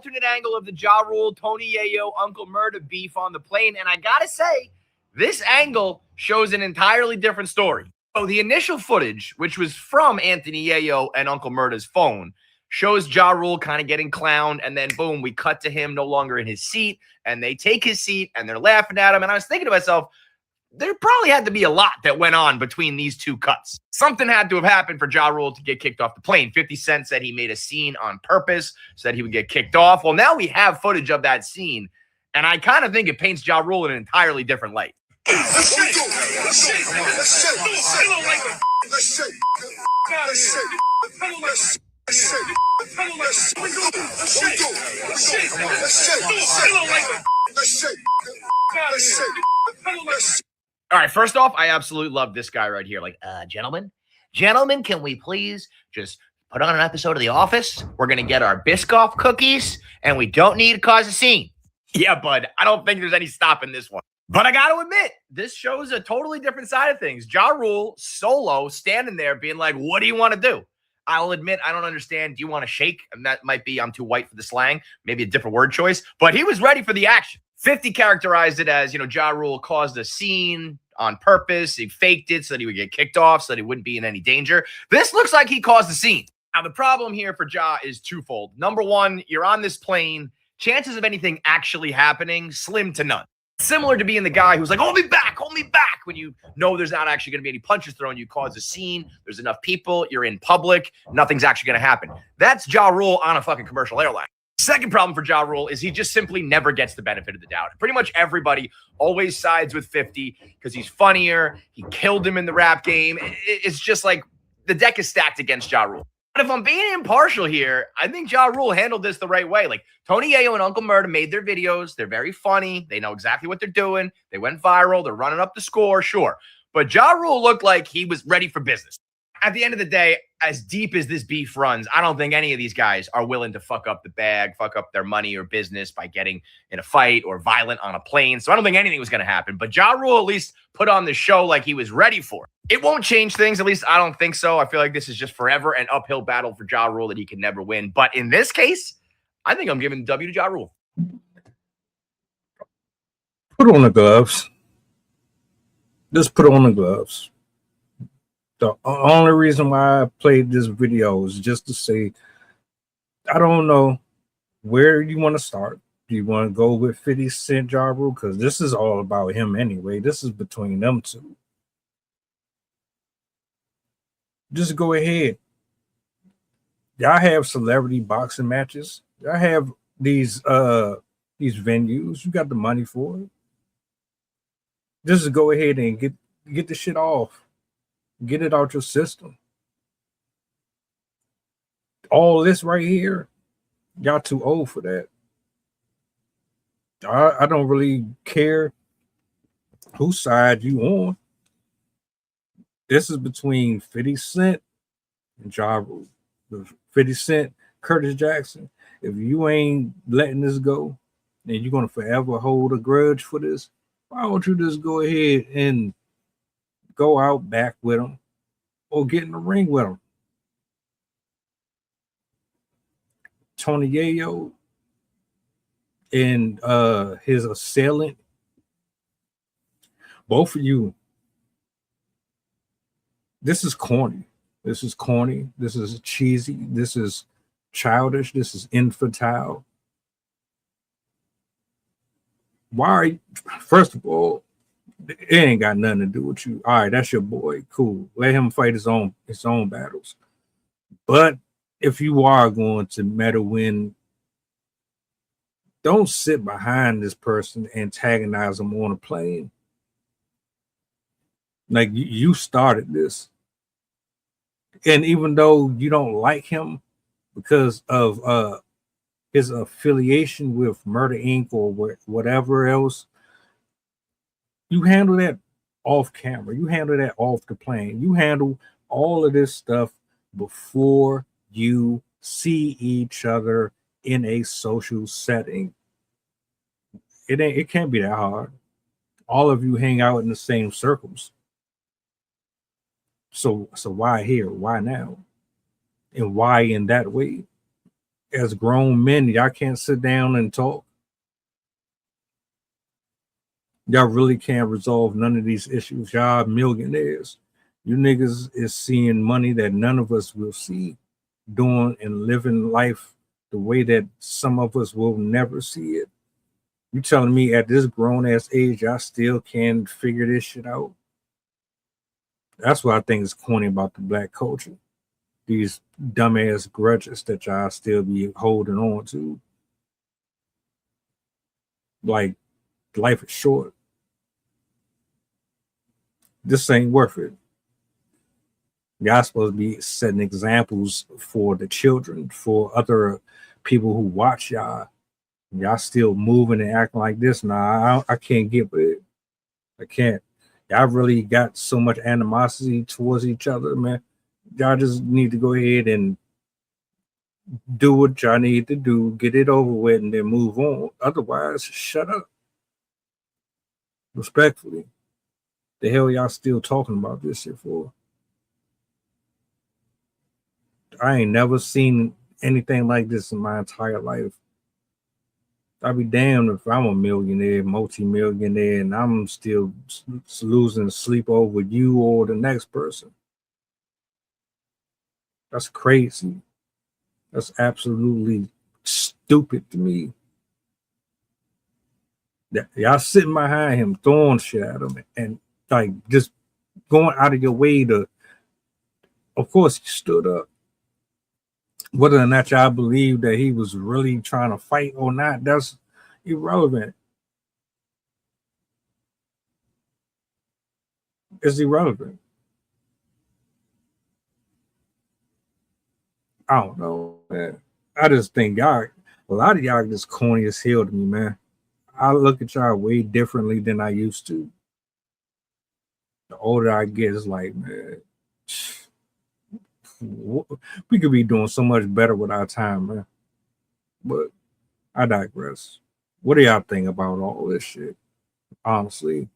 alternate angle of the Ja Rule, Tony Yayo, Uncle Murda beef on the plane. And I got to say, this angle shows an entirely different story. So the initial footage, which was from Anthony Yayo and Uncle Murda's phone, shows Ja Rule kind of getting clowned. And then, boom, we cut to him no longer in his seat. And they take his seat and they're laughing at him. And I was thinking to myself, there probably had to be a lot that went on between these two cuts. Something had to have happened for Ja Rule to get kicked off the plane. 50 Cent said he made a scene on purpose so that he would get kicked off. Well, now we have footage of that scene, and I kind of think it paints Ja Rule in an entirely different light. All right, first off, I absolutely love this guy right here. Like, gentlemen, can we please just put on an episode of The Office? We're going to get our Biscoff cookies, and we don't need to cause a scene. Yeah, bud, I don't think there's any stopping this one. But I got to admit, this shows a totally different side of things. Ja Rule, solo, standing there being like, what do you want to do? I'll admit, I don't understand. Do you want to shake? And that might be, I'm too white for the slang, maybe a different word choice. But he was ready for the action. 50 characterized it as, Ja Rule caused a scene on purpose. He faked it so that he would get kicked off, so that he wouldn't be in any danger. This looks like he caused the scene. Now, the problem here for Ja is twofold. Number one, you're on this plane. Chances of anything actually happening, slim to none. Similar to being the guy who's like, hold me back, when you know there's not actually going to be any punches thrown. You cause a scene. There's enough people. You're in public. Nothing's actually going to happen. That's Ja Rule on a fucking commercial airline. Second problem for Ja Rule is he just simply never gets the benefit of the doubt. Pretty much everybody always sides with 50 because he's funnier. He killed him in the rap game. It's just like the deck is stacked against Ja Rule. But if I'm being impartial here, I think Ja Rule handled this the right way. Like, Tony Yayo and Uncle Murda made their videos. They're very funny. They know exactly what they're doing. They went viral. They're running up the score, sure. But Ja Rule looked like he was ready for business. At the end of the day, as deep as this beef runs, I don't think any of these guys are willing to fuck up the bag, fuck up their money or business by getting in a fight or violent on a plane. So I don't think anything was going to happen. But Ja Rule at least put on the show like he was ready for it. It won't change things. At least I don't think so. I feel like this is just forever an uphill battle for Ja Rule that he can never win. But in this case, I think I'm giving the W to Ja Rule. Put on the gloves. Just put on the gloves. The only reason why I played this video is just to say, I don't know where you want to start. Do you want to go with 50 Cent Ja Rule? Because this is all about him anyway. This is between them two. Just go ahead. Y'all have celebrity boxing matches. Y'all have these venues. You got the money for it. Just go ahead and get the shit off. Get it out your system. All this right here, y'all too old for that. I don't really care whose side you on. This is between 50 Cent and Ja Rule. 50 Cent, Curtis Jackson. If you ain't letting this go, and you're going to forever hold a grudge for this, why don't you just go ahead and go out back with him or get in the ring with him? Tony Yayo and his assailant, both of you, this is corny. This is corny. This is cheesy. This is childish. This is infantile. Why? First of all, it ain't got nothing to do with you. All right, that's your boy. Cool. Let him fight his own battles. But if you are going to meddle in, don't sit behind this person, antagonize them on a plane. Like, you started this. And even though you don't like him because of his affiliation with Murder Inc. or whatever else, you handle that off camera. You handle that off the plane. You handle all of this stuff before you see each other in a social setting. It can't be that hard. All of you hang out in the same circles. So why here? Why now? And why in that way? as grown men, y'all can't sit down and talk. Y'all really can't resolve none of these issues. Y'all millionaires. You niggas is seeing money that none of us will see, doing and living life the way that some of us will never see it. You telling me at this grown ass age, I still can't figure this shit out? That's what I think is corny about the black culture. These dumbass grudges that y'all still be holding on to. Like, life is short. This ain't worth it. Y'all supposed to be setting examples for the children, for other people who watch y'all. Y'all still moving and acting like this. Nah, I can't get with it. I can't. Y'all really got so much animosity towards each other, man. Y'all just need to go ahead and do what y'all need to do, get it over with, and then move on. Otherwise, shut up. Respectfully. The hell y'all still talking about this shit for? I ain't never seen anything like this in my entire life. I'd be damned if I'm a millionaire, multi-millionaire, and I'm still losing sleep over you or the next person. That's crazy. That's absolutely stupid to me. Y'all sitting behind him, throwing shit at him, and like just going out of your way to. Of course, he stood up. Whether or not y'all believe that he was really trying to fight or not, that's irrelevant. It's irrelevant. I don't know, man. I just think y'all, a lot of y'all just corny as hell to me, man. I look at y'all way differently than I used to. The older I get, it's like, man, we could be doing so much better with our time, man. But I digress. What do y'all think about all this shit? Honestly,